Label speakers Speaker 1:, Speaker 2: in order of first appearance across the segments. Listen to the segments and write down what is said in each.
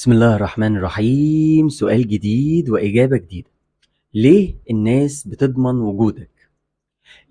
Speaker 1: بسم الله الرحمن الرحيم. سؤال جديد وإجابة جديدة. ليه الناس بتضمن وجودك؟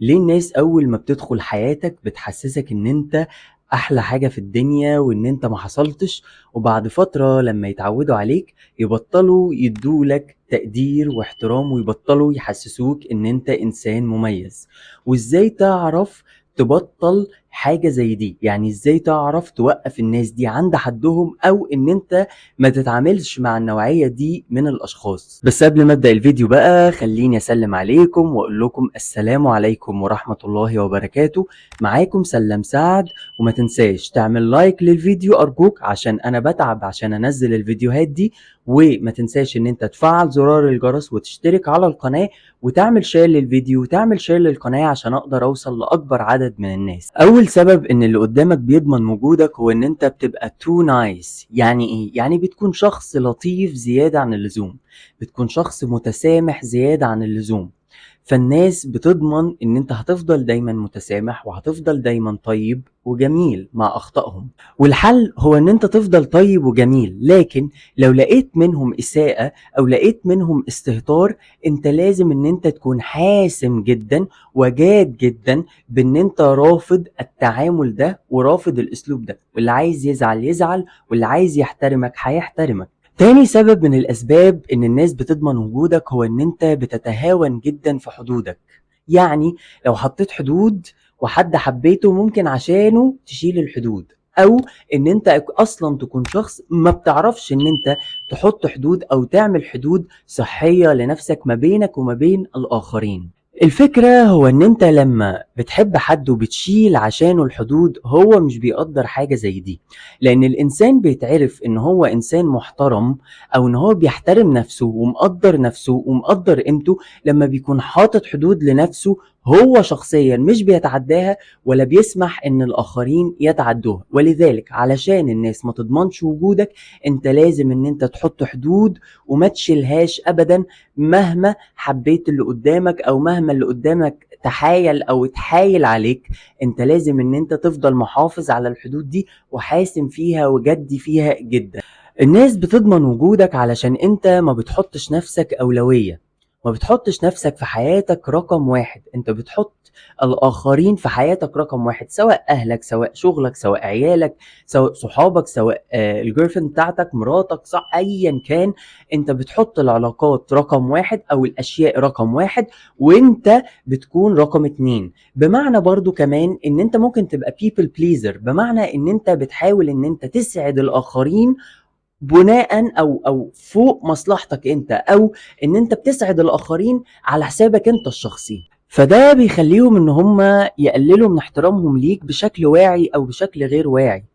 Speaker 1: ليه الناس أول ما بتدخل حياتك بتحسسك إن أنت أحلى حاجة في الدنيا وإن أنت ما حصلتش، وبعد فترة لما يتعودوا عليك يبطلوا يدولك تقدير واحترام ويبطلوا يحسسوك إن أنت إنسان مميز؟ وإزاي تعرف تبطل حاجة زي دي؟ يعني إزاي تعرف توقف الناس دي عند حدهم أو إن أنت ما تتعاملش مع النوعية دي من الأشخاص؟ بس قبل ما أبدأ الفيديو بقى خليني أسلم عليكم وأقول لكم السلام عليكم ورحمة الله وبركاته. معاكم سلام سعد، وما تنساش تعمل لايك للفيديو أرجوك عشان أنا بتعب عشان أنزل الفيديوهات دي، وما تنساش إن أنت تفعل زرار الجرس وتشترك على القناة وتعمل شير للفيديو وتعمل شير للقناة عشان أقدر أوصل لأكبر عدد من الناس. أول سبب إن اللي قدامك بيضمن وجودك هو إن أنت بتبقى too nice. يعني إيه؟ يعني بتكون شخص لطيف زيادة عن اللزوم، بتكون شخص متسامح زيادة عن اللزوم، فالناس بتضمن ان انت هتفضل دايما متسامح وهتفضل دايما طيب وجميل مع اخطائهم. والحل هو ان انت تفضل طيب وجميل، لكن لو لقيت منهم اساءة او لقيت منهم استهتار انت لازم ان انت تكون حاسم جدا وجاد جدا بان انت رافض التعامل ده ورافض الاسلوب ده، واللي عايز يزعل يزعل واللي عايز يحترمك هيحترمك. تاني سبب من الأسباب إن الناس بتضمن وجودك هو إن أنت بتتهاون جدا في حدودك. يعني لو حطيت حدود وحد حبيته ممكن عشانه تشيل الحدود، أو إن أنت أصلا تكون شخص ما بتعرفش إن أنت تحط حدود أو تعمل حدود صحية لنفسك ما بينك وما بين الآخرين. الفكرة هو ان انت لما بتحب حد وبتشيل عشانه الحدود هو مش بيقدر حاجة زي دي، لان الانسان بيتعرف ان هو انسان محترم او ان هو بيحترم نفسه ومقدر نفسه ومقدر قيمته لما بيكون حاطط حدود لنفسه هو شخصيا مش بيتعداها ولا بيسمح ان الاخرين يتعدوها. ولذلك علشان الناس ما تضمنش وجودك انت لازم ان انت تحط حدود وما تشيلهاش ابدا، مهما حبيت اللي قدامك او مهما اللي قدامك تحايل او تحايل عليك انت لازم ان انت تفضل محافظ على الحدود دي وحاسم فيها وجدي فيها جدا. الناس بتضمن وجودك علشان انت ما بتحطش نفسك اولوية، ما بتحطش نفسك في حياتك رقم واحد، انت بتحط الاخرين في حياتك رقم واحد، سواء اهلك سواء شغلك سواء عيالك سواء صحابك سواء الجيرفرند بتاعتك مراتك، صح ايا كان انت بتحط العلاقات رقم واحد او الاشياء رقم واحد وانت بتكون رقم اتنين. بمعنى برضو كمان ان انت ممكن تبقى people pleaser، بمعنى ان انت بتحاول ان انت تسعد الاخرين بناء او فوق مصلحتك انت، او ان انت بتسعد الاخرين على حسابك انت الشخصي. فده بيخليهم ان هم يقللوا من احترامهم ليك بشكل واعي او بشكل غير واعي.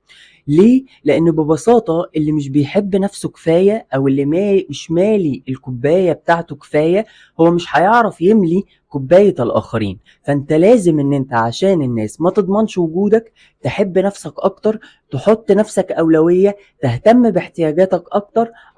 Speaker 1: ليه؟ لأن ببساطة اللي مش بيحب نفسه كفاية أو اللي مش مالي الكوباية بتاعته كفاية هو مش هيعرف يملي كوباية الآخرين. فأنت لازم إن أنت عشان الناس ما تضمنش وجودك تحب نفسك أكتر، تحط نفسك أولوية، تهتم باحتياجاتك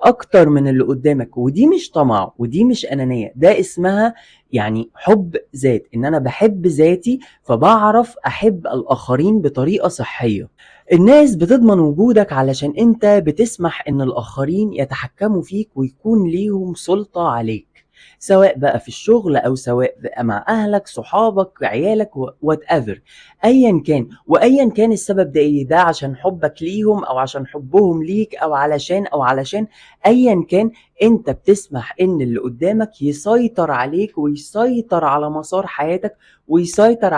Speaker 1: أكتر من اللي قدامك. ودي مش طمع ودي مش أنانية، ده اسمها يعني حب ذات، إن أنا بحب ذاتي فبعرف أحب الآخرين بطريقة صحية. الناس بتضمن وجودك علشان انت بتسمح ان الاخرين يتحكموا فيك ويكون ليهم سلطة عليك، سواء بقى في الشغل او سواء بقى مع اهلك صحابك عيالك whatever، ايا كان. وايا كان السبب ده ايه، ده عشان حبك ليهم او عشان حبهم ليك او علشان ايا كان، انت بتسمح ان اللي قدامك يسيطر عليك ويسيطر على مسار حياتك ويسيطر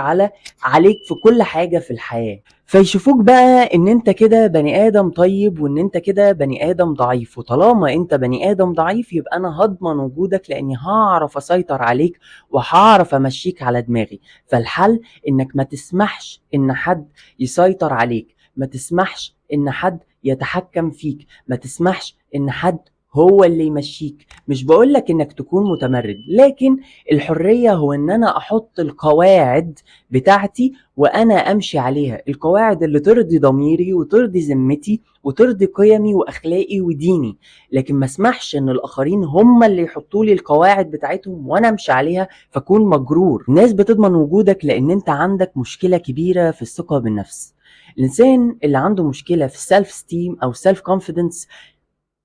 Speaker 1: عليك في كل حاجة في الحياة. فيشوفوك بقى ان انت كده بني ادم طيب وان انت كده بني ادم ضعيف، وطالما انت بني ادم ضعيف يبقى انا هضمن وجودك لاني هعرف اسيطر عليك وهعرف امشيك على دماغي. فالحل انك ما تسمحش ان حد يسيطر عليك، ما تسمحش ان حد يتحكم فيك، ما تسمحش ان حد هو اللي يمشيك. مش بقولك انك تكون متمرد، لكن الحرية هو ان انا احط القواعد بتاعتي وانا امشي عليها، القواعد اللي ترضي ضميري وترضي ذمتي وترضي قيمي واخلاقي وديني، لكن ما اسمحش ان الاخرين هم اللي يحطوا لي القواعد بتاعتهم وانا امشي عليها فكون مجرور. الناس بتضمن وجودك لان انت عندك مشكلة كبيرة في الثقة بالنفس. الانسان اللي عنده مشكلة في السيلف ستيم او سيلف كونفيدنس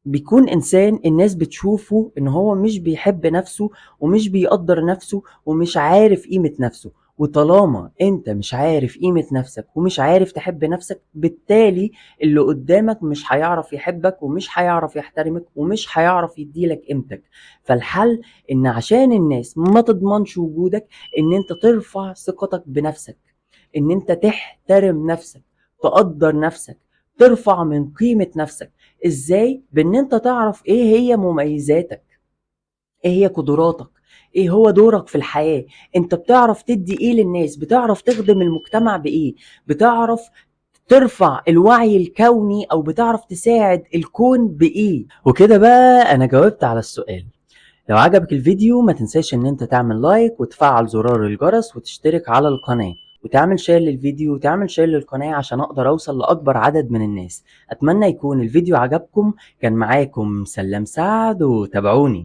Speaker 1: بيكون إنسان الناس بتشوفه إن هو مش بيحب نفسه ومش بيقدر نفسه ومش عارف قيمة نفسه. وطالما انت مش عارف قيمة نفسك ومش عارف تحب نفسك، بالتالي اللي قدامك مش هيعرف يحبك ومش هيعرف يحترمك ومش هيعرف يديلك قيمتك. فالحل ان عشان الناس ما تضمنش وجودك، ان انت ترفع ثقتك بنفسك، ان انت تحترم نفسك، تقدر نفسك، ترفع من قيمة نفسك. ازاي؟ بان انت تعرف ايه هي مميزاتك، ايه هي قدراتك، ايه هو دورك في الحياة. انت بتعرف تدي ايه للناس، بتعرف تخدم المجتمع بايه، بتعرف ترفع الوعي الكوني او بتعرف تساعد الكون بايه. وكده بقى انا جاوبت على السؤال. لو عجبك الفيديو ما تنساش ان انت تعمل لايك وتفعل زرار الجرس وتشترك على القناة وتعمل شير للفيديو وتعمل شير للقناة عشان اقدر اوصل لاكبر عدد من الناس. اتمنى يكون الفيديو عجبكم. كان معاكم سلام سعد وتابعوني.